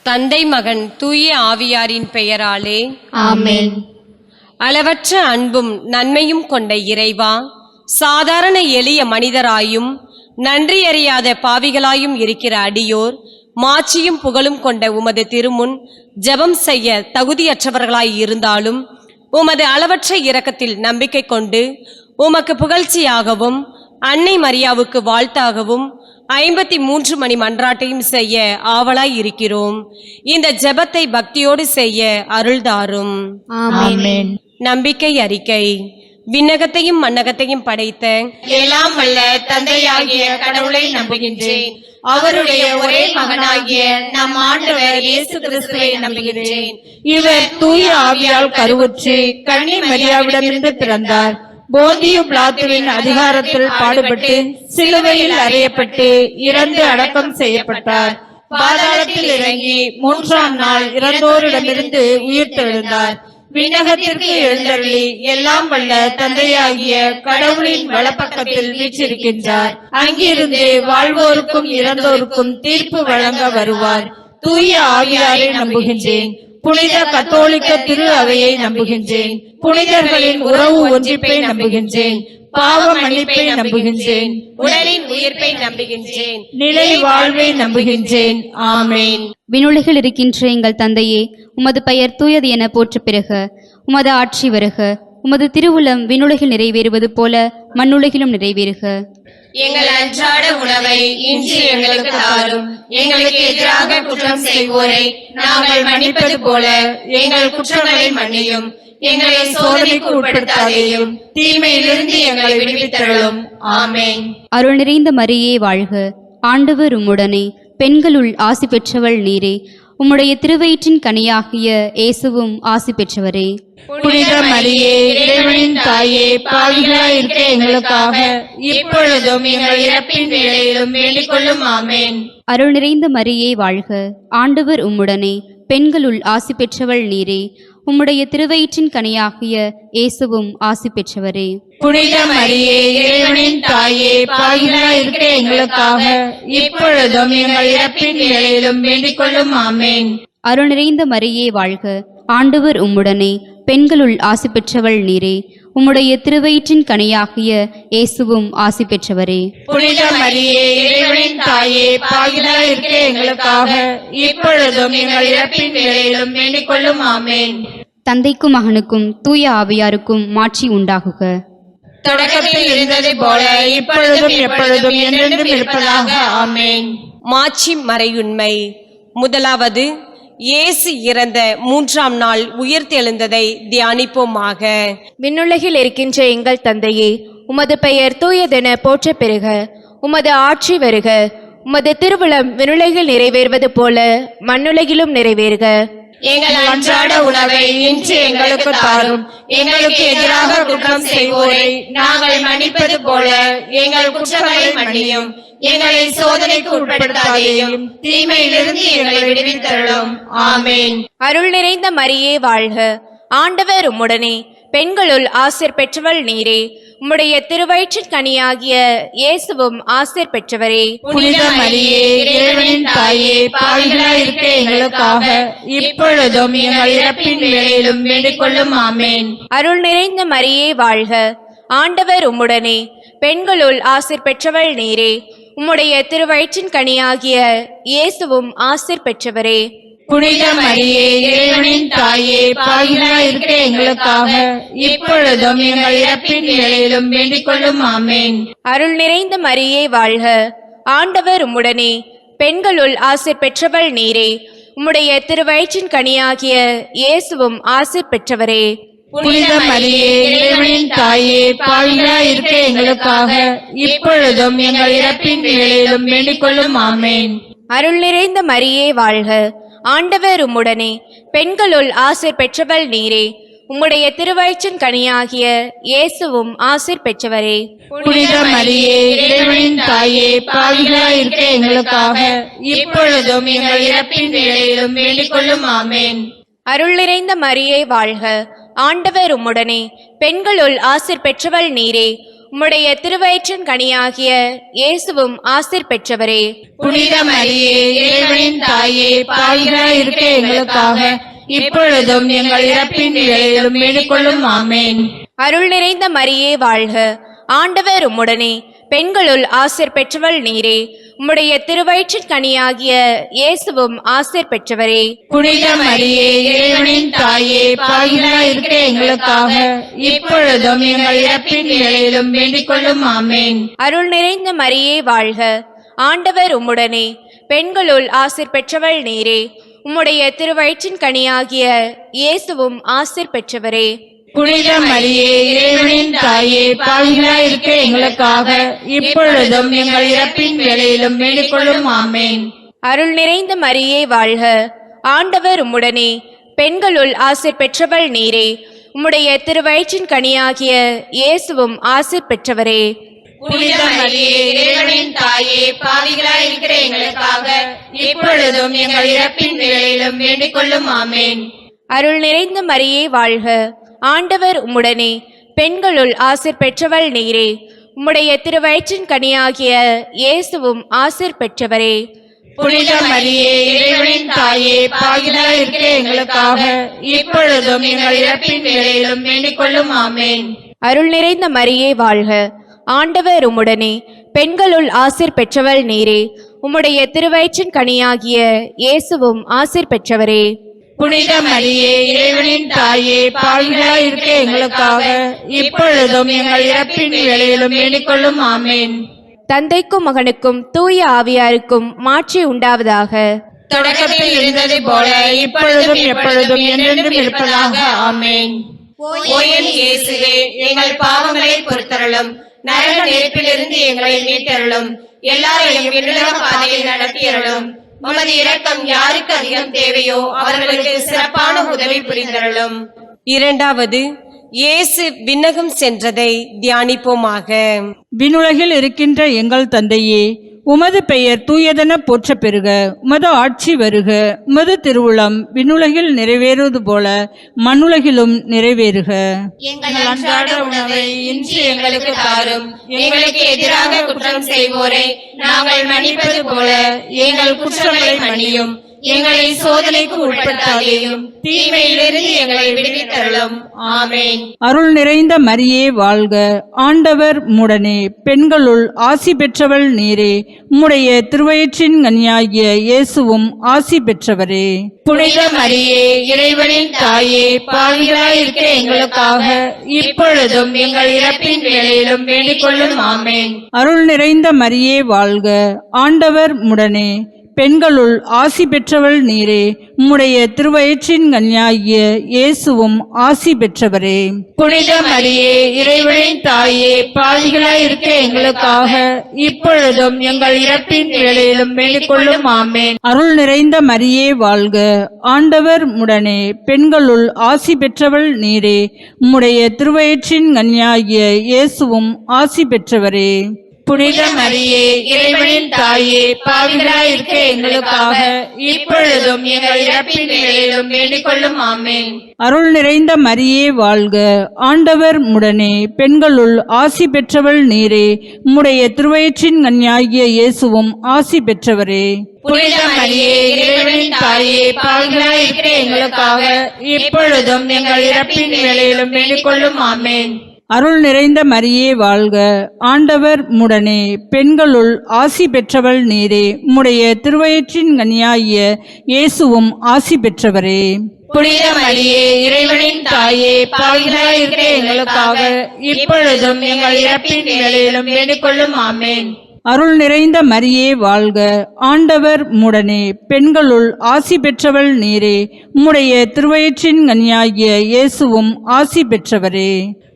தந்தை மகன் தூய ஆவியாரின் பெயராலே ஆமென். அளவற்ற அன்பும் நன்மையும் கொண்ட இறைவா, சாதாரண எளிய மனிதராயும் நன்றி அறியாத பாவிகளாயும் இருக்கிற அடியோர் மாட்சியும் புகழும் கொண்ட உமது திருமுன் ஜெபம் செய்ய தகுதியற்றவர்களாய் இருந்தாலும் உமது அளவற்ற இரக்கத்தில் நம்பிக்கை கொண்டு உமக்கு புகழ்ச்சியாகவும் அன்னை மரியாவுக்கு வாழ்த்தாகவும் 53 மணி மன்றாட்டையும் செய்ய ஆவலாய் இருக்கிறோம். இந்த ஜெபத்தை பக்தியோடு செய்ய அருள்தாரும். ஆமென். நம்பிக்கை அறிக்கை. விண்ணகத்தையும் மண்ணகத்தையும் படைத்த எல்லாம் வல்ல தந்தையாகிய கடவுளை நம்புகின்றேன். அவருடைய ஒரே மகனாகிய நம் ஆண்டவர் இயேசு கிறிஸ்துவை நம்புகின்றேன். இவர் தூய ஆவியால் கருவுற்று கன்னி மரியாவிடமிருந்து பிறந்தார். போந்தியு பிலாத்துவின் அதிகாரத்தில் பாடுபட்டு சிலுவையில் அறையப்பட்டு இறந்து அடக்கம் செய்யப்பட்டார். பாதாளத்தில் இறங்கி 3ஆம் நாள் இறந்தோரிடமிருந்து உயிர்த்தெழுந்தார். விண்ணகத்திற்கு எழுந்தருளி எல்லாம் வல்ல தந்தையாகிய கடவுளின் வலப்பக்கத்தில் வீற்றிருக்கின்றார். அங்கிருந்து வாழ்வோருக்கும் இறந்தோருக்கும் தீர்ப்பு வழங்க வருவார். தூய ஆவியாரை நம்புகின்றேன். புனித கத்தோலிக்க திரு அவையை நம்புகின்றேன். புனிதர்களின் உறவு ஒன்றிப்பை நம்புகின்றேன். பாவ மன்னிப்பை நம்புகின்றேன். உடலின் உயிர்ப்பை நம்புகின்றேன். நிலை வாழ்வை நம்புகின்றேன். ஆமென். விண்ணுலகில் இருக்கின்ற எங்கள் தந்தையே, உமது பெயர் தூயது என போற்ற பெறுக. உமது ஆட்சி வருக. உமது திருவுளம் விண்ணுலகில் நிறைவேறுவது போல மண்ணுலகிலும் நிறைவேறுக. எங்கள் அன்றாட உணவை இன்று எங்களுக்கு தாரும். எங்களுக்கு எதிராக குற்றம் செய்வோரை நாங்கள் மன்னிப்பது போல எங்கள் குற்றங்களை மன்னியும். எங்களை சோதனைக்கு உட்படுத்தாதேயும், தீமையிலிருந்து எங்களை விடுவித்தருளும். ஆமென். அருள் நிறைந்த மரியே வாழ்க. ஆண்டவர் உம்முடனே, பெண்களுள் ஆசி பெற்றவள் நீரே. உம்முடைய திருவயிற்றின் கனியாகிய இயேசுவும் ஆசி பெற்றவரே. புனித மரியே, இறைவனின் தாயே, பாவிகளாய் இருக்க எங்களுக்காக இப்பொழுதும் எங்கள் இறப்பின் வேளையிலும் வேண்டிக் கொள்ளும். ஆமென். அருள் நிறைந்த மரியே வாழ்க. ஆண்டவர் உம்முடனே, பெண்களுள் ஆசி பெற்றவள் நீரே. உம்முடைய திருவயிற்றின் கனியாகிய இயேசுவும் ஆசி பெற்றவரே. புனித மரியே, இறைவனின் தாயே, பாவிகளாய் இருக்க எங்களுக்காக இப்பொழுதும் எங்கள் இறப்பின் வேளையிலும் வேண்டிக் கொள்ளும். ஆமென். அருள் நிறைந்த மரியே வாழ்க. ஆண்டவர் உம்முடனே, பெண்களுள் ஆசி பெற்றவள் நீரே. உம்முடைய திருவயிற்றின் கனியாகிய இயேசுவும் ஆசி பெற்றவரே. புனித மரியே, இறைவனின் தாயே, பாவிகளாய் இருக்க எங்களுக்காக இப்பொழுதும் எங்கள் இறப்பின் வேளையிலும் வேண்டிக் கொள்ளும். ஆமென். தந்தைக்கும் மகனுக்கும் தூய ஆவியாருக்கும் மாட்சி உண்டாகுக. தொடக்கத்தில் இருந்தது போல இப்பொழுதும் எப்பொழுதும் என்றென்றும் இருப்பதாக. ஆமென். மாட்சி மறையுண்மை. முதலாவது, இயேசு இறந்த 3ஆம் நாள் உயிர்த்தெழுந்ததை தியானிப்போமாக. விண்ணுலகில் இருக்கின்ற எங்கள் தந்தையே, உமது பெயர் தூயதென போற்ற பெறுக. உமது ஆட்சி வருக. உமது திருவுளம் விண்ணுலகில் நிறைவேறுவது போல மண்ணுலகிலும் நிறைவேறுக. எங்கள் அன்றாட உணவை இன்று எங்களுக்கு தாரும். எங்களுக்கு எதிராக குற்றம் செய்வோரை நாங்கள் மன்னிப்பது போல எங்கள் குற்றங்களை மன்னியும். எங்களை சோதனைக்கு உட்படுத்தாதேயும், தீமையிலிருந்து எங்களை விடுவித்தருளும். ஆமென். அருள் நிறைந்த மரியே வாழ்க. ஆண்டவர் உம்முடனே, பெண்களுள் ஆசிர் பெற்றவள் நீரே. உம்முடைய திருவயிற்றின் கனியாகிய இயேசுவும் ஆசிர் பெற்றவரே. புனித மரியே, இறைவனின் தாயே, பாவிகளாய் இருக்க எங்களுக்காக இப்பொழுதும் எங்கள் இறப்பின் வேளையிலும் வேண்டிக் கொள்ளும். ஆமென். அருள் நிறைந்த மரியே வாழ்க. ஆண்டவர் உம்முடனே, பெண்களுள் ஆசிர் பெற்றவள் நீரே. உம்முடைய திருவயிற்றின் கனியாகிய இயேசுவும் ஆசிர் பெற்றவரே. புனித மரியே, இறைவனின் தாயே, பாவிகளாய் இருக்க எங்களுக்காக இப்பொழுதும் எங்கள் இறப்பின் வேளையிலும் வேண்டிக் கொள்ளும். ஆமென். அருள் நிறைந்த மரியே வாழ்க. ஆண்டவர் உம்முடனே, பெண்களுள் ஆசிர் பெற்றவள் நீரே. உம்முடைய திருவயிற்றின் கனியாகிய இயேசுவும் ஆசிர் பெற்றவரே. புனித மரியே, இறைவனின் தாயே, பாவிகளாய் இருக்க எங்களுக்காக இப்பொழுதும் எங்கள் இறப்பின் வேளையிலும் வேண்டிக் கொள்ளும். ஆமென். அருள் நிறைந்த மரியே வாழ்க. ஆண்டவர் உம்முடனே, பெண்களுள் ஆசிர் பெற்றவள் நீரே. உம்முடைய திருவயிற்றின் கனியாகிய இயேசுவும் ஆசிர் பெற்றவரே. புனித மரியே, இறைவனின் தாயே, பாவிகளாய் இருக்க எங்களுக்காக இப்பொழுதும் எங்கள் இறப்பின் வேளையிலும் வேண்டிக் கொள்ளும். ஆமென். அருள் நிறைந்த மரியே வாழ்க. ஆண்டவர் உம்முடனே, பெண்களுள் ஆசிர் பெற்றவள் நீரே. உம்முடைய திருவயிற்றின் கனியாகிய இயேசுவும் ஆசீர் பெற்றவரே. புனித மரியே, இறைவனின் தாயே, பாவிகளாய் இருக்க எங்களுக்காக இப்பொழுதும் எங்கள் இறப்பின் வேளையிலும் வேண்டிக்கொள்ளும். ஆமேன். அருள் நிறைந்த மரியே வாழ்க, ஆண்டவர் உம்முடனே, பெண்களுள் ஆசீர் பெற்றவள் நீரே. உம்முடைய திருவயிற்றின் கனியாகிய இயேசுவும் ஆசீர் பெற்றவரே. புனித மரியே, இறைவனின் தாயே, பாவிகளாய் இருக்க எங்களுக்காக இப்பொழுதும் எங்கள் இறப்பின் வேளையிலும் வேண்டிக்கொள்ளும். ஆமேன். அருள் நிறைந்த மரியே வாழ்க, ஆண்டவர் உம்முடனே, பெண்களுள் ஆசீர் பெற்றவள் நீரே. உம்முடைய திருவயிற்றின் கனியாகிய இயேசுவும் ஆசீர் பெற்றவரே. புனித மரியே, இறைவனின் தாயே, பாவிகளாய் இருக்க எங்களுக்காக இப்பொழுதும் எங்கள் இறப்பின் வேளையிலும் வேண்டிக்கொள்ளும். ஆமேன். அருள் நிறைந்த மரியே வாழ்க, ஆண்டவர் உம்முடனே, பெண்களுள் ஆசீர் பெற்றவள் நீரே. உம்முடைய திருவயிற்றின் கனியாகிய இயேசுவும் ஆசீர் பெற்றவரே. புனித மரியே, இறைவனின் தாயே, பாவிகளாய் இருக்கிற எங்களுக்காக இப்பொழுதும் எங்கள் இறப்பின் வேளையிலும் வேண்டிக்கொள்ளும். ஆமேன். அருள் நிறைந்த மரியே வாழ்க, ஆண்டவர் உம்முடனே, பெண்களுள் ஆசீர் பெற்றவள் நீரே. உம்முடைய திருவயிற்றின் கனியாகிய இயேசுவும் ஆசீர் பெற்றவரே. புனித மரியே, இறைவனின் தாயே, பாவிகளாய் இருக்கிற எங்களுக்காக இப்பொழுதும் எங்கள் இறப்பின் வேளையிலும் வேண்டிக்கொள்ளும். ஆமேன். அருள் நிறைந்த மரியே வாழ்க, ஆண்டவர் உம்முடனே, பெண்களுள் ஆசீர் பெற்றவள் நீரே. உம்முடைய திருவயிற்றின் கனியாகிய இயேசுவும் ஆசீர் பெற்றவரே. புனித மரியே, இறைவனின் தாயே, பாவிகளாய் இருக்க எங்களுக்காக இப்பொழுதும் எங்கள் இறப்பின் வேளையிலும் வேண்டிக்கொள்ளும். ஆமேன். தந்தைக்கும் மகனுக்கும் தூய ஆவியாருக்கும் மாட்சி உண்டாவதாக. தொடக்கத்தில் இருந்தது போல இப்பொழுதும் எப்பொழுதும் என்றென்றும் இருப்பதாக. ஆமேன். ஓ என் இயேசுவே, எங்கள் பாவங்களை பொறுத்தருளும், நரக நெருப்பிலிருந்து எங்களை மீட்டருளும், எல்லாரையும் விண்ணுலக பாதையில் நடத்தியருளும். உமது இரக்கம் யாருக்கு அதிகம் தேவையோ அவர்களுக்கு சிறப்பான உதவி புரிந்தருளும். இரண்டாவது, இயேசு விண்ணகம் சென்றதை தியானிப்போமாக. விண்ணுலகில் இருக்கின்ற எங்கள் தந்தையே, உமது பெயர் தூயதென போற்ற பெறுக. உமது ஆட்சி வருக. உமது திருவுளம் விண்ணுலகில் நிறைவேறுவது போல மண்ணுலகிலும் நிறைவேறுக. எங்கள் அன்றாட உணவை இன்று எங்களுக்கு தாரும். எங்களுக்கு எதிராக குற்றம் செய்வோரை நாங்கள் மன்னிப்பது போல எங்கள் குற்றங்களை மன்னியும். எங்களை சோதனைக்கு உட்படுத்தாதேயும், தீமையிலிருந்து எங்களை விடுவித்தருளும். ஆமேன். அருள் நிறைந்த மரியே வாழ்க, ஆண்டவர் உம்முடனே, பெண்களுள் ஆசி பெற்றவள் நீரே. உம்முடைய திருவயிற்றின் கனியாகிய இயேசுவும் ஆசி பெற்றவரே. புனித மரியே, இறைவனின் தாயே, பாவிகளாய் இருக்க எங்களுக்காக இப்பொழுதும் எங்கள் இறப்பின் வேளையிலும் வேண்டிக்கொள்ளும். ஆமேன். அருள் நிறைந்த மரியே வாழ்க, ஆண்டவர் உம்முடனே, பெண்களுள் ஆசி பெற்றவள் நீரே. உம்முடைய திருவயிற்றின் கனியாகிய இயேசுவும் ஆசி பெற்றவரே. புனித மரியே, இறைவனின் தாயே, பாவிகளாய் இருக்க எங்களுக்காக இப்பொழுதும் எங்கள் இறப்பின் வேளையிலும் வேண்டிக்கொள்ளும். ஆமேன். அருள் நிறைந்த மரியே வாழ்க, ஆண்டவர் உம்முடனே, பெண்களுள் ஆசி பெற்றவள் நீரே. உம்முடைய திருவயிற்றின் கனியாகிய இயேசுவும் ஆசி பெற்றவரே. புனித மரியே, இறைவனின் தாயே, பாவிகளாய் இருக்க எங்களுக்காக இப்பொழுதும் எங்கள் இறப்பின் வேளையிலும் வேண்டிக்கொள்ளும். ஆமேன். அருள் நிறைந்த மரியே வாழ்க, ஆண்டவர் உம்முடனே, பெண்களுள் ஆசி பெற்றவள் நீரே. உம்முடைய திருவயிற்றின் கனியாகிய இயேசுவும் ஆசி பெற்றவரே. புனித மரியே, இறைவனின் தாயே, பாவிகளாய் இருக்க எங்களுக்காக இப்பொழுதும் எங்கள் இறப்பின் வேளையிலும் வேண்டிக்கொள்ளும். ஆமேன். அருள் நிறைந்த மரியே வாழ்க, ஆண்டவர் உம்முடனே, பெண்களுள் ஆசி பெற்றவள் நீரே. உம்முடைய திருவயிற்றின் கனியாகிய இயேசுவும் ஆசி பெற்றவரே. புனித மரியே, இறைவனின் தாயே, பாவிகளாய் இருக்க எங்களுக்காக இப்பொழுதும் எங்கள் இறப்பின் வேளையிலும் வேண்டிக்கொள்ளும். ஆமேன். அருள் நிறைந்த மரியே வாழ்க, ஆண்டவர் உம்முடனே, பெண்களுள் ஆசி பெற்றவள் நீரே. உம்முடைய திருவயிற்றின் கனியாகிய இயேசுவும் ஆசி பெற்றவரே.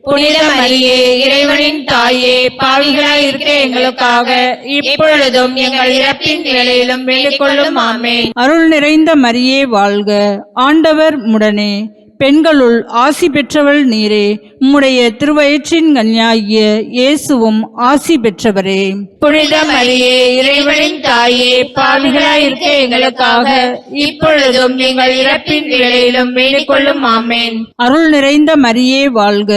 புனித மரியே, இறைவனின் தாயே, பாவிகளாய் இருக்க எங்களுக்காக இப்பொழுதும் எங்கள் இறப்பின் வேளையிலும் வேண்டிக்கொள்ளும். ஆமேன். அருள் நிறைந்த மரியே வாழ்க, ஆண்டவர் உம்முடனே, பெண்களுள் ஆசி பெற்றவள் நீரே. உம்முடைய திருவயிற்றின் கன்னியாகிய இயேசுவும் ஆசி பெற்றவரே. புனித மரியே, இறைவனின் தாயே, பாவிகளாயிருக்க எங்களுக்காக இப்பொழுதும் எங்கள் இறப்பின் வேளையிலும் வேண்டிக் கொள்ளும். ஆமேன். அருள் நிறைந்த மரியே வாழ்க.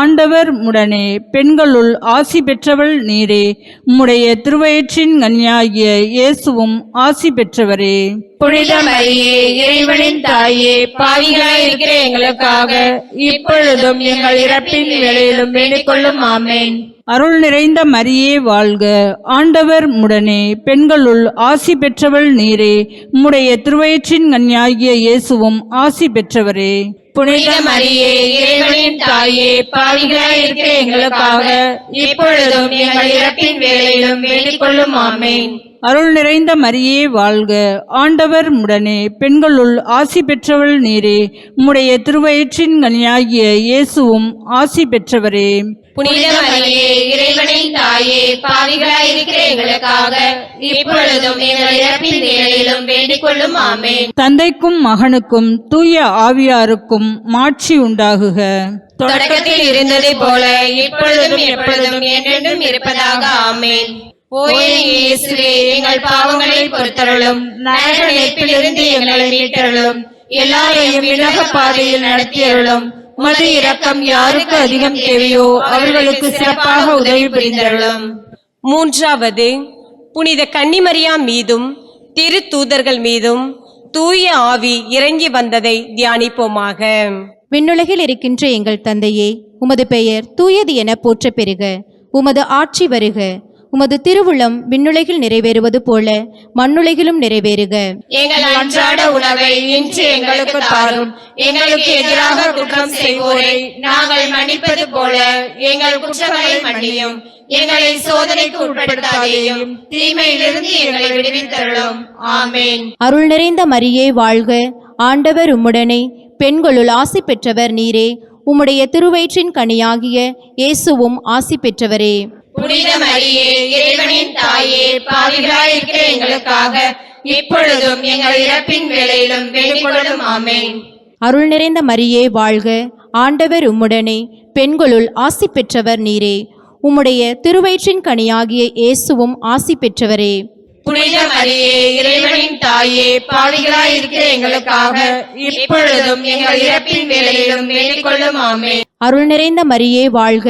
ஆண்டவர் உடனே பெண்களுள் ஆசி பெற்றவள் நீரே. உம்முடைய திருவயிற்றின் கன்னியாகிய இயேசுவும் ஆசி பெற்றவரே. புனித மரியே, இறைவனின் தாயே, பாவிகளாயிருக்கிற எங்களுக்காக இப்பொழுதும் எங்கள் இறப்பின் வேளையிலும் வேண்டிக் கொள்ளும். ஆமேன். அருள் நிறைந்த மரியே வாழ்க. ஆண்டவர் உடனே பெண்களுள் ஆசி பெற்றவள் நீரே. உம்முடைய திருவயிற்றின் கன்னியாகிய இயேசுவும் ஆசி பெற்றவரே. புனித மரியே, இறைவனின் தாயே, பாவிகளாயிருக்கிற எங்களுக்காக இப்பொழுதும் எங்கள் இறப்பின் வேளையிலும் வேண்டிக் கொள்ளும். ஆமேன். அருள் நிறைந்த மரியே வாழ்க. ஆண்டவர் உடனே பெண்களுள் ஆசி பெற்றவள் நீரே. உம்முடைய திருவயிற்றின் கன்னியாகிய இயேசுவும் ஆசி பெற்றவரே. புனித மரியே, இறைவனின் தாயே, பாவிகளாயிருக்கிற எங்களுக்காக இப்பொழுதும் எங்கள் இறப்பின் வேளையிலும் வேண்டிக் கொள்ளும். ஆமேன். தந்தைக்கும் மகனுக்கும் தூய ஆவியாருக்கும் மாட்சி உண்டாகுக. தொடக்கத்தில் இருந்ததை போல இப்பொழுதும் எப்பொழுதும் என்றென்றும் இருப்பதாக. ஆமேன். ஓ இயேசுவே, எங்கள் பாவங்களை பொறுத்தருளும், நரக நெருப்பிலிருந்து எங்களை மீட்டருளும், எல்லாரையும் விண்ணக பாதையில் நடத்தியருளும். உமது இரக்கம் யாருக்கு அதிகம் தேவையோ அவர்களுக்கு சிறப்பாக உதவி புரிந்தருளும். மூன்றாவது, புனித கன்னிமரியா மீதும் திரு தூதர்கள் மீதும் தூய ஆவி இறங்கி வந்ததை தியானிப்போமாக. விண்ணுலகில் இருக்கின்ற எங்கள் தந்தையே, உமது பெயர் தூயது என போற்ற பெறுக. உமது ஆட்சி வருக. உமது திருவுளம் விண்ணுலகில் நிறைவேறுவது போல மண்ணுலகிலும் நிறைவேறுக. எங்கள் அன்றாட உணவை இன்று எங்களுக்கு தாரும். எங்களுக்கு எதிராக குற்றம் செய்வோரை நாங்கள் மன்னிப்பது போல எங்கள் குற்றங்களை மன்னியும். எங்களை சோதனைக்கு உட்படுத்தாதேயும், தீமையிலிருந்து எங்களை விடுவித்தருளும். ஆமேன். அருள் நிறைந்த மரியே வாழ்க. ஆண்டவர் உம்முடனே, பெண்களுள் ஆசி பெற்றவர் நீரே. உம்முடைய திருவயிற்றின் கனியாகிய இயேசுவும் ஆசி பெற்றவரே. புனித மரியே, இறைவனின் தாயே, பாவிகளாயிருக்கிற எங்களுக்காக இப்பொழுதும் எங்கள் இறப்பின் வேளையிலும் வேண்டிக் கொள்ளும். ஆமேன். அருள் நிறைந்த மரியே வாழ்க. ஆண்டவர் உம்முடனே, பெண்களுள் ஆசி பெற்றவர் நீரே. உம்முடைய திருவயிற்றின் கனியாகிய இயேசுவும் ஆசி பெற்றவரே. புனித மரியே, இறைவனின் தாயே, பாவிகளாயிருக்கிற எங்களுக்காக இப்பொழுதும் எங்கள் இறப்பின் வேளையிலும் வேண்டிக் கொள்ளும். ஆமேன். அருள் நிறைந்த மரியே வாழ்க.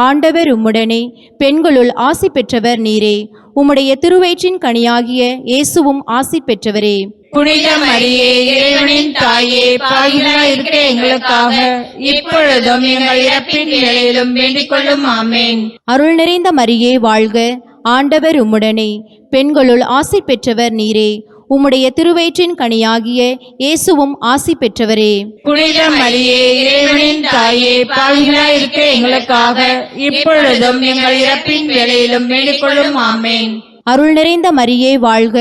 ஆண்டவர் உம்முடனே, பெண்களுள் ஆசி பெற்றவர் நீரே. உம்முடைய திருவயிற்றின் கனியாகிய இயேசுவும் ஆசி பெற்றவரே. புனித மரியே, இறைவனின் தாயே, பாவிகளாயிருக்கிற எங்களுக்காக இப்பொழுதும் எங்கள் இறப்பின் வேளையிலும் வேண்டிக் கொள்ளும். ஆமேன். அருள் நிறைந்த மரியே வாழ்க. ஆண்டவர் உம்முடனே, பெண்களுள் ஆசி பெற்றவர் நீரே. உம்முடைய திருவயிற்றின் கனியாகிய இயேசுவும் ஆசி பெற்றவரே. புனித மரியே, இறைவனின் தாயே, பாவிகளாயிருக்கிற எங்களுக்காக இப்பொழுதும் எங்கள் இறப்பின் வேளையிலும் வேண்டிக் கொள்ளும். ஆமேன். அருள் நிறைந்த மரியே வாழ்க.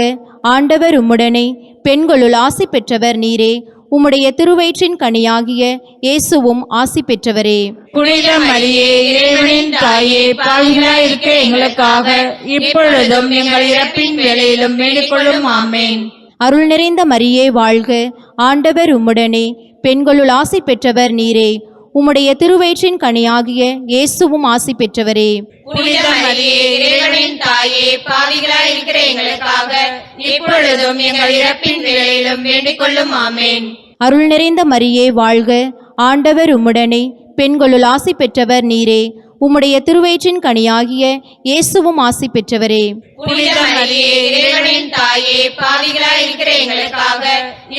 ஆண்டவர் உம்முடனே, பெண்களுள் ஆசி பெற்றவர் நீரே. உம்முடைய திருவயிற்றின் கனியாகிய இயேசுவும் ஆசி பெற்றவரே. புனித மரியே, இறைவனின் தாயே, பாவிகளாயிருக்கிற எங்களுக்காக இப்பொழுதும் எங்கள் இறப்பின் வேளையிலும் வேண்டிக் கொள்ளும். ஆமேன். அருள் நிறைந்த மரியே வாழ்க. ஆண்டவர் உம்முடனே, பெண்களுள் ஆசி பெற்றவர் நீரே. உம்முடைய திருவயிற்றின் கனியாகிய இயேசுவும் ஆசி பெற்றவரே. புனித மரியே, இறைவனின் தாயே, பாவிகளாயிருக்கிற எங்களுக்காக இப்பொழுதும் எங்கள் இறப்பின் வேளையிலும் வேண்டிக் கொள்ளும். ஆமேன். அருள் நிறைந்த மரியே வாழ்க. ஆண்டவர் உம்முடனே, பெண்களுள் ஆசி பெற்றவர் நீரே. உம்முடைய திருவயிற்றின் கனியாகிய இயேசுவும் ஆசி பெற்றவரே. புனித மரியே, இறைவனின் தாயே, பாவிகளாயிருக்கிற எங்களுக்காக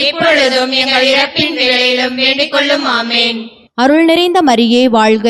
இப்பொழுதும் எங்கள் இறப்பின் வேளையிலும் வேண்டிக் கொள்ளும். ஆமேன். அருள் நிறைந்த மரியே வாழ்க.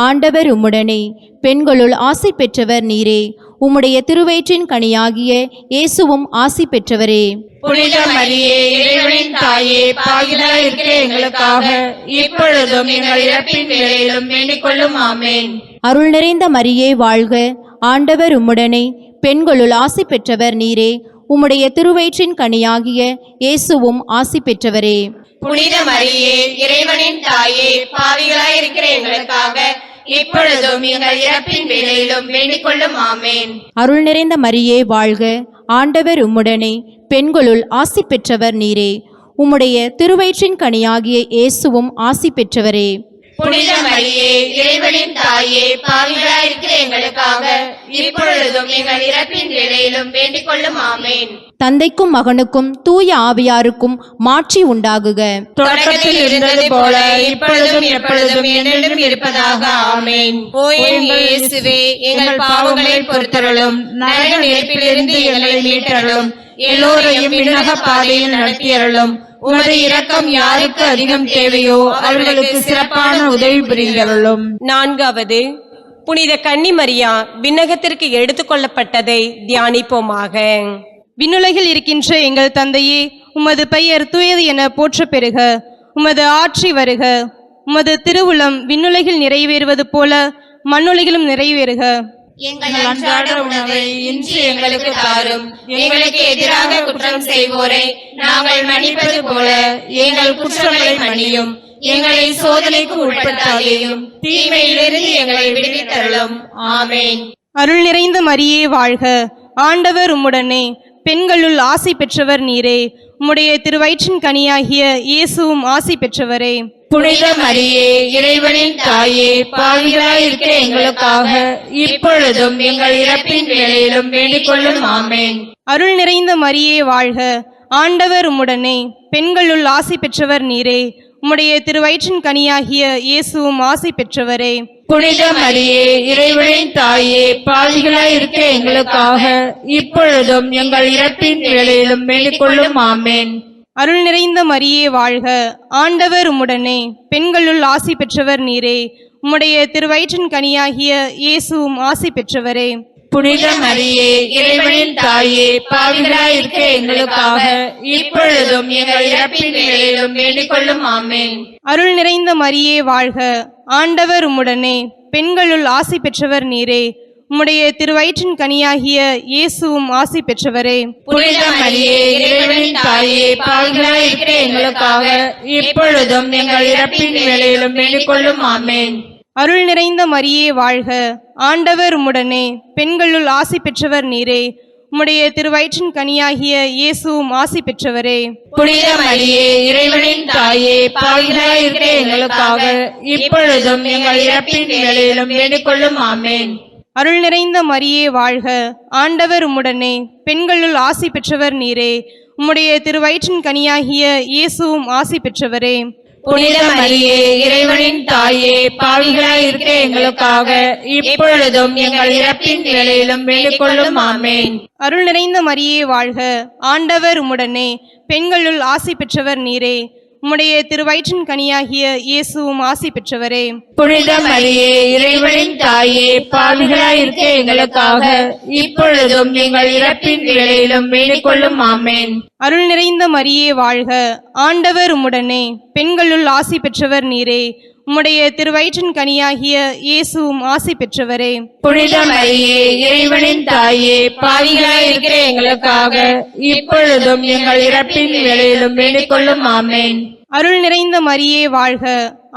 ஆண்டவர் உம்முடனே, பெண்களுள் ஆசி பெற்றவர் நீரே. உம்முடைய திருவயிற்றின் கனியாகிய இயேசுவும் ஆசி பெற்றவரே. புனித மரியே, இறைவனின் தாயே, பாவிகளாயிருக்கிற எங்களுக்காக இப்பொழுதும் எங்கள் இறப்பின் வேளையிலும் வேண்டிக் கொள்ளும். ஆமேன். அருள் நிறைந்த மரியே வாழ்க. ஆண்டவர் உம்முடனே, பெண்களுள் ஆசி பெற்றவர் நீரே. உம்முடைய திருவயிற்றின் கனியாகிய இயேசுவும் ஆசி பெற்றவரே. புனித மரியே, இறைவனின் தாயே, பாவிகளாயிருக்கிற எங்களுக்காக இப்பொழுதும் எங்கள் இறப்பின் வேளையிலும் வேண்டிக் கொள்ளும். ஆமேன். அருள் நிறைந்த மரியே வாழ்க. ஆண்டவர் உம்முடனே, பெண்களுள் ஆசி பெற்றவர் நீரே. உம்முடைய திருவயிற்றின் கனியாகிய இயேசுவும் ஆசி பெற்றவரே. புனித மரியே, இறைவனின் தாயே, பாவிகளாயிருக்கிற எங்களுக்காக இப்பொழுதும் எங்கள் இறப்பின் வேளையிலும் வேண்டிக் கொள்ளும். ஆமேன். தந்தைக்கும் மகனுக்கும் தூய ஆவியாருக்கும் மாட்சி உண்டாகுக. தொடக்கத்தில் இருந்தது போல இப்பொழுதும் எப்பொழுதும் என்றென்றும் இருப்பதாக. ஆமேன். ஓ என் இயேசுவே, எங்கள் பாவங்களை பொறுத்தருளும், நரக நெருப்பிலிருந்து எங்களை மீட்டருளும், எல்லோரையும் விண்ணக பாதையில் நடத்தியருளும். உமது இரக்கம் யாருக்கு அதிகம் தேவையோ அவர்களுக்கு சிறப்பான உதவி புரிந்தருளும். நான்காவது, புனித கன்னிமரியா விண்ணகத்திற்கு எடுத்துக்கொள்ளப்பட்டதை தியானிப்போமாக. விண்ணுலகில் இருக்கின்ற எங்கள் தந்தையே, உமது பெயர் தூயது என போற்ற பெறுக. உமது ஆட்சி வருக. உமது திருவுளம் விண்ணுலகில் நிறைவேறுவது போல மண்ணுலகிலும் நிறைவேறுக. எங்கள் அன்றாட உணவை இன்று எங்களுக்கு தாரும். எங்களுக்கு எதிராக குற்றம் செய்வோரை நாங்கள் மன்னிப்பது போல எங்கள் குற்றங்களை மன்னியும். எங்களை சோதனைக்கு உட்படுத்தாதேயும், தீமையிலிருந்து எங்களை விடுவித்தருளும். ஆமேன். அருள் நிறைந்த மரியே வாழ்க. ஆண்டவர் உம்முடனே, பெண்களுள் ஆசி பெற்றவர் நீரே. உம்முடைய திருவயிற்றின் கனியாகிய இயேசுவும் ஆசி பெற்றவரே. புனித மரியே, இறைவனின் தாயே, பாவிகளாயிருக்கிற எங்களுக்காக இப்பொழுதும் எங்கள் இறப்பின் வேளையிலும் வேண்டிக் கொள்ளும். ஆமேன். அருள் நிறைந்த மரியே வாழ்க. ஆண்டவர் உம்முடனே, பெண்களுள் ஆசி பெற்றவர் நீரே. உம்முடைய திருவயிற்றின் கனியாகிய இயேசுவும் ஆசி பெற்றவரே. புனித மரியே, இறைவனின் தாயே, பாவிகளாயிருக்கிற எங்களுக்காக இப்பொழுதும் எங்கள் இறப்பின் வேளையிலும் வேண்டிக் கொள்ளும். ஆமேன். அருள் நிறைந்த மரியே வாழ்க. ஆண்டவர் உம்முடனே, பெண்களுள் ஆசி பெற்றவர் நீரே. உம்முடைய திருவயிற்றின் கனியாகிய இயேசுவும் ஆசி பெற்றவரே. புனித மரியே, இறைவனின் தாயே, பாவிகளாயிருக்கிற எங்களுக்காக இப்பொழுதும் எங்கள் இறப்பின் வேளையிலும் வேண்டிக் கொள்ளும். ஆமேன். அருள் நிறைந்த மரியே வாழ்க. ஆண்டவர் உம்முடனே, பெண்களுள் ஆசி பெற்றவர் நீரே. உம்முடைய திருவயிற்றின் கனியாகிய இயேசுவும் ஆசி பெற்றவரே. புனித மரியே, இறைவனின் தாயே, பாவிகளாயிருக்கிற எங்களுக்காக இப்பொழுதும் எங்கள் இறப்பின் வேளையிலும் வேண்டிக் கொள்ளும். ஆமேன். அருள் நிறைந்த மரியே வாழ்க. ஆண்டவர் உம்முடனே, பெண்களுள் ஆசி பெற்றவர் நீரே. உம்முடைய திருவயிற்றின் கனியாகிய இயேசுவும் ஆசி பெற்றவரே. புனித மரியே, இறைவனின் தாயே, பாவிகளாயிருக்கிற எங்களுக்காக இப்பொழுதும் எங்கள் இறப்பின் வேளையிலும் வேண்டிக் கொள்ளும். ஆமேன். அருள் நிறைந்த மரியே வாழ்க. ஆண்டவர் உம்முடனே, பெண்களுள் ஆசி பெற்றவர் நீரே. உம்முடைய திருவயிற்றின் கனியாகிய இயேசுவும் ஆசி பெற்றவரே. புனித மரியே, இறைவனின் தாயே, பாவிகளாயிருக்கிற எங்களுக்காக இப்பொழுதும் எங்கள் இறப்பின் வேளையிலும் வேண்டிக் கொள்ளும். ஆமேன். அருள் நிறைந்த மரியே வாழ்க. ஆண்டவர் உம்முடனே, பெண்களுள் ஆசி பெற்றவர் நீரே. உம்முடைய திருவயிற்றின் கனியாகிய இயேசுவும் ஆசி பெற்றவரே. புனித மரியே, இறைவனின் தாயே, பாவிகளாயிருக்கிற எங்களுக்காக இப்பொழுதும் எங்கள் இறப்பின் வேளையிலும் வேண்டிக் கொள்ளும். ஆமேன். அருள் நிறைந்த மரியே வாழ்க. ஆண்டவர் உம்முடனே, பெண்களுள் ஆசி பெற்றவர் நீரே. உம்முடைய திருவயிற்றின் கனியாகிய இயேசுவும் ஆசி பெற்றவரே. புனித மரியே, இறைவனின் தாயே, பாவிகளாயிருக்கிற எங்களுக்காக இப்பொழுதும் எங்கள் இறப்பின் வேளையிலும் வேண்டிக் கொள்ளும். ஆமேன். அருள் நிறைந்த மரியே வாழ்க.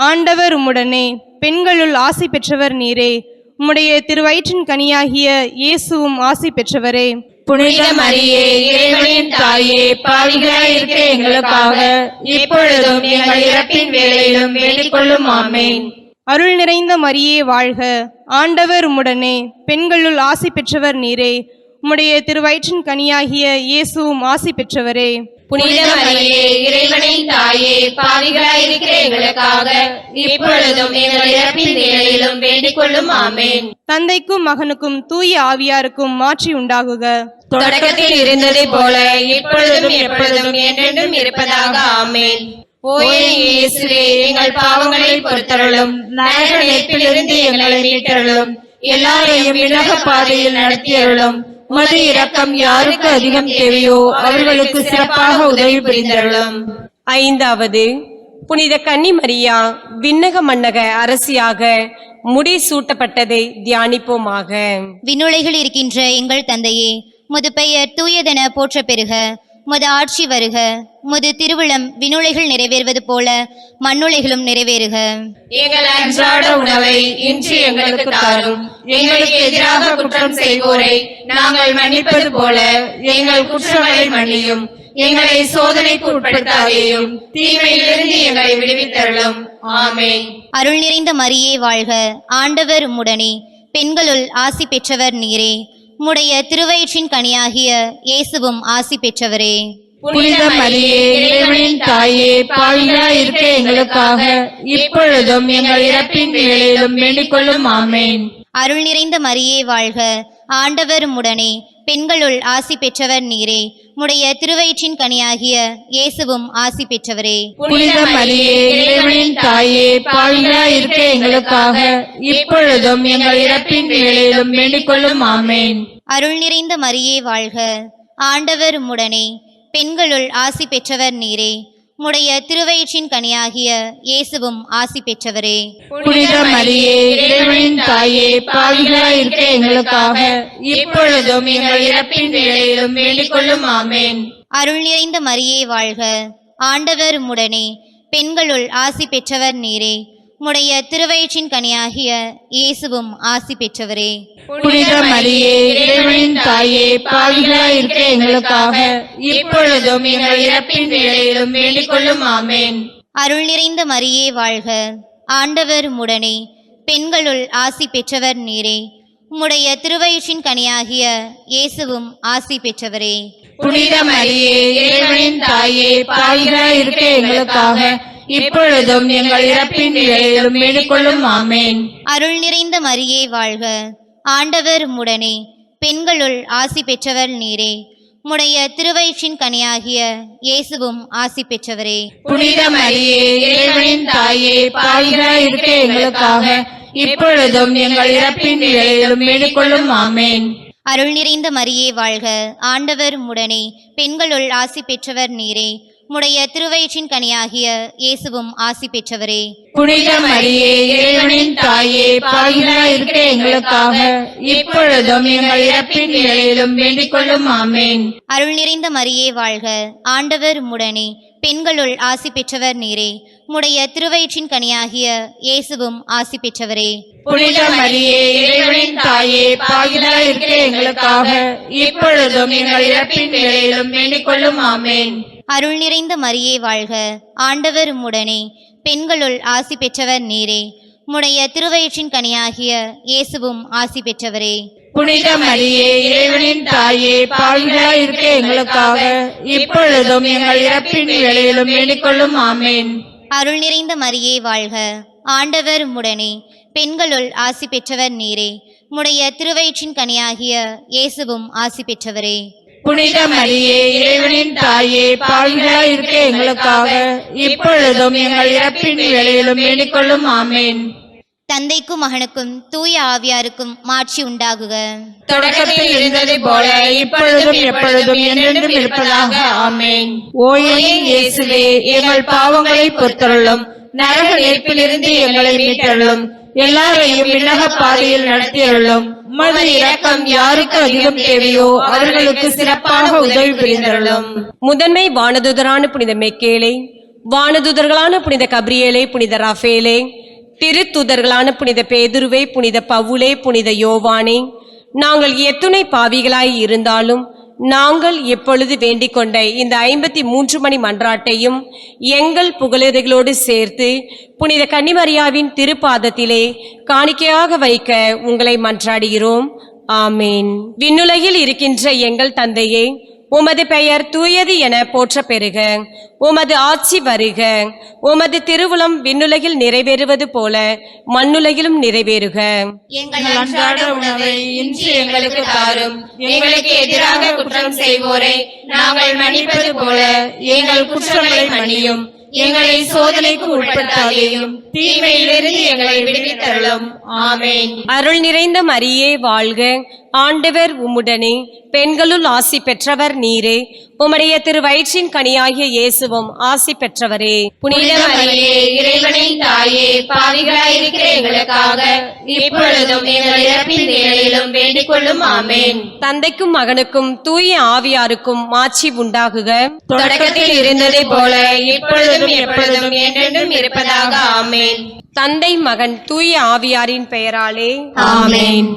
ஆண்டவர் உம்முடனே, பெண்களுள் ஆசி பெற்றவர் நீரே. உம்முடைய திருவயிற்றின் கனியாகிய இயேசுவும் ஆசி பெற்றவரே. புனித மரியே, இறைவனின் தாயே, பாவிகளாயிருக்கிற எங்களுக்காக இப்பொழுதும் எங்கள் இறப்பின் வேளையிலும் வேண்டிக் கொள்ளும். ஆமேன். அருள் நிறைந்த மரியே வாழ்க. ஆண்டவர் உம்முடனே, பெண்களுள் ஆசி பெற்றவர் நீரே. உம்முடைய திருவயிற்றின் கனியாகிய இயேசுவும் ஆசி பெற்றவரே. புனித மரியே, இறைவனின் தாயே, பாவிகளாயிருக்கிற எங்களுக்காக இப்பொழுதும் எங்கள் இறப்பின் வேளையிலும் வேண்டிக் கொள்ளும். ஆமேன். தந்தைக்கும் மகனுக்கும் தூய ஆவியாருக்கும் மாட்சி உண்டாகுக. தொடக்கத்தில் இருந்ததை போல இப்பொழுதும் எப்பொழுதும் என்றென்றும் இருப்பதாக. ஆமேன். ஓ என் இயேசுவே, எங்கள் பாவங்களை பொறுத்தருளும், நரக நெருப்பிலிருந்து எங்களை மீட்டருளும், எல்லாரையும் விண்ணக பாதையில் நடத்தியருளும். உமது இரக்கம் யாருக்கு அதிகம் தேவையோ அவர்களுக்கு சிறப்பாக உதவி புரிந்தருளும். ஐந்தாவது, புனித கன்னிமரியா விண்ணக மன்னக அரசியாக முடி சூட்டப்பட்டதை தியானிப்போமாக. விண்ணுலகில் இருக்கின்ற எங்கள் தந்தையே, உமது பெயர் தூயதென போற்ற பெறுக. உமது ஆட்சி வருக. உமது திருவுளம் விண்ணுலகில் நிறைவேறுவது போல மண்ணுலகிலும் நிறைவேறுக. எங்கள் அன்றாட உணவை இன்று எங்களுக்கு தாரும். எங்களுக்கு எதிராக குற்றம் செய்வோரை நாங்கள் மன்னிப்பது போல எங்கள் குற்றங்களை மன்னியும். எங்களை சோதனைக்கு உட்படுத்தாதேயும் தீமையிலிருந்து எங்களை விடுவித்தருளும். ஆமென். அருள் நிறைந்த மரியே வாழ்க, ஆண்டவர் உம்முடனே, பெண்களுள் ஆசி பெற்றவர் நீரே. உம்முடைய திருவயிற்றின் கனியாகிய இயேசுவும் ஆசி பெற்றவரே. புனித மரியே, இறைவனின் தாயே, பாவிகளாய் இருக்க எங்களுக்காக இப்பொழுதும் எங்கள் இறப்பின் வேளையிலும் வேண்டிக் கொள்ளும். ஆமென். அருள் நிறைந்த மரியே வாழ்க, ஆண்டவர் உம்முடனே, பெண்களுள் ஆசி பெற்றவர் நீரே. உம்முடைய திருவயிற்றின் கனியாகிய இயேசுவும் ஆசி பெற்றவரே. புனித மரியே, இறைவனின் தாயே, பாவிகளாய் இருக்க எங்களுக்காக இப்பொழுதும் எங்கள் இறப்பின் வேளையிலும் வேண்டிக் கொள்ளும். ஆமென். அருள் நிறைந்த மரியே வாழ்க, ஆண்டவர் உம்முடனே, பெண்களுள் ஆசி பெற்றவர் நீரே. உம்முடைய திருவயிற்றின் கனியாகிய இயேசுவும் ஆசி பெற்றவரே. புனித மரியே, இறைவனின் தாயே, பாவிகளாய் இருக்க எங்களுக்காக இப்பொழுதும் எங்கள் இறப்பின் வேளையிலும் வேண்டிக் கொள்ளும். ஆமென். அருள் நிறைந்த மரியே வாழ்க, ஆண்டவர் உம்முடனே, பெண்களுள் ஆசி பெற்றவர் நீரே. உம்முடைய திருவயிற்றின் கனியாகிய இயேசுவும் ஆசி பெற்றவரே. புனித மரியே, இறைவனின் தாயே, பாவிகளாய் இருக்க எங்களுக்காக இப்பொழுதும் எங்கள் இறப்பின் வேளையிலும் வேண்டிக் கொள்ளும். ஆமென். அருள் நிறைந்த மரியே வாழ்க, ஆண்டவர் உம்முடனே, பெண்களுள் ஆசி பெற்றவர் நீரே. உம்முடைய திருவயிற்றின் கனியாகிய இயேசுவும் ஆசி பெற்றவரே. புனித மரியே, இறைவனின் தாயே, பாவிகளாய் இருக்க எங்களுக்காக இப்பொழுதும் எங்கள் இறப்பின் வேளையிலும் வேண்டிக் கொள்ளும். ஆமென். அருள் நிறைந்த மரியே வாழ்க, ஆண்டவர் உம்முடனே, பெண்களுள் ஆசி பெற்றவர் நீரே. உம்முடைய திருவயிற்றின் கனியாகிய இயேசுவும் ஆசி பெற்றவரே. புனித மரியே, இறைவனின் தாயே, பாவிகளாய் இருக்க எங்களுக்காக இப்பொழுதும் எங்கள் இறப்பின் வேளையிலும் வேண்டிக் கொள்ளும். ஆமென். அருள் நிறைந்த மரியே வாழ்க, ஆண்டவர் உம்முடனே, பெண்களுள் ஆசி பெற்றவர் நீரே. உம்முடைய திருவயிற்றின் கனியாகிய இயேசுவும் ஆசி பெற்றவரே. புனித மரியே, இறைவனின் தாயே, பாவிகளாய் இருக்க எங்களுக்காக இப்பொழுதும் எங்கள் இறப்பின் வேளையிலும் வேண்டிக் கொள்ளும். ஆமென். அருள் நிறைந்த மரியே வாழ்க, ஆண்டவர் உம்முடனே, பெண்களுள் ஆசி பெற்றவர் நீரே. உம்முடைய திருவயிற்றின் கனியாகிய இயேசுவும் ஆசி பெற்றவரே. புனித மரியே, இறைவனின் தாயே, பாவிகளாய் இருக்க எங்களுக்காக இப்பொழுதும் எங்கள் இறப்பின் வேளையிலும் வேண்டிக் கொள்ளும். ஆமென். அருள் நிறைந்த மரியே வாழ்க, ஆண்டவர் உம்முடனே, பெண்களுள் ஆசி பெற்றவர் நீரே. உம்முடைய திருவயிற்றின் கனியாகிய இயேசுவும் ஆசி பெற்றவரே. புனித மரியே, இறைவனின் தாயே, பாவிகளாய் இருக்க எங்களுக்காக இப்பொழுதும் எங்கள் இறப்பின் வேளையிலும் வேண்டிக் கொள்ளும். ஆமென். அருள் நிறைந்த மரியே வாழ்க, ஆண்டவர் உம்முடனே, பெண்களுள் ஆசி பெற்றவர் நீரே. உம்முடைய திருவயிற்றின் கனியாகிய இயேசுவும் ஆசி பெற்றவரே. புனித மரியே, இறைவனின் தாயே, பாவிகளாய் இருக்க எங்களுக்காக இப்பொழுதும் எங்கள் இறப்பின் வேளையிலும் வேண்டிக் கொள்ளும். ஆமென். தந்தைக்கும் மகனுக்கும் தூய ஆவியாருக்கும் மாட்சி உண்டாகுக. தொடக்கத்தில் இருந்தது போல இப்பொழுதும் எப்பொழுதும் என்றென்றும் இருப்பதாக. ஆமென். ஓ என் இயேசுவே, எங்கள் பாவங்களை பொறுத்தருளும், நரக நெருப்பிலிருந்து எங்களை மீட்டருளும், எல்லாரையும் விண்ணக பாதையில் நடத்தியருளும். உமது இரக்கம் யாருக்கு அதிகம் தேவையோ அவர்களுக்கு சிறப்பாக உதவி புரிந்தருளும். முதன்மை வானதுதரான புனித மெக்கேலே, வானதுதர்களான புனித கப்ரியேலே, புனித ரஃபேலே, திருத்துதர்களான புனித பேதுருவே, புனித பவுலே, புனித யோவானே, நாங்கள் எத்துணை பாவிகளாய் இருந்தாலும் நாங்கள் எப்பொழுது வேண்டிக் கொண்ட இந்த 53 மணி மன்றாட்டையும் எங்கள் புகழுரைகளோடு சேர்த்து புனித கன்னிமரியாவின் திருப்பாதத்திலே காணிக்கையாக வைக்க உங்களை மன்றாடுகிறோம். ஆமேன். விண்ணுலகில் இருக்கின்ற எங்கள் தந்தையே, உமது பெயர் தூயது என போற்ற பெறுக. உமது ஆட்சி வருக. உமது திருவுளம் விண்ணுலகில் நிறைவேறுவது போல மண்ணுலகிலும் நிறைவேறுக. எங்கள் அன்றாட உணவை இன்று எங்களுக்கு தாரும். எங்களுக்கு எதிராக குற்றம் செய்வோரை நாங்கள் மன்னிப்பது போல எங்கள் குற்றங்களை மன்னியும். எங்களை சோதனைக்கு உட்படுத்தாதேயும் தீமையிலிருந்து எங்களை விடுவித்தருளும். ஆமென். அருள் நிறைந்த மரியே வாழ்க. ஆண்டவர் உம்முடனே, பெண்களுள் ஆசி பெற்றவர் நீரே. உம்முடைய திருவயிற்றின் கனியாகிய இயேசுவும் ஆசி பெற்றவரே. புனித மரியே, இறைவனின் தாயே, பாவிகளாயிருக்கிற எங்களுக்காக இப்பொழுதும் எங்கள் இறப்பின் வேளையிலும் வேண்டிக் கொள்ளும். ஆமென். தந்தைக்கும் மகனுக்கும் தூய ஆவியாருக்கும் மாட்சி உண்டாகுக. தொடக்கத்தில் இருந்ததை போல இப்பொழுதும் எப்பொழுதும் என்றென்றும் இருப்பதாக. ஆமென். தந்தை, மகன், தூய ஆவியாரின் பெயராலே ஆமென்.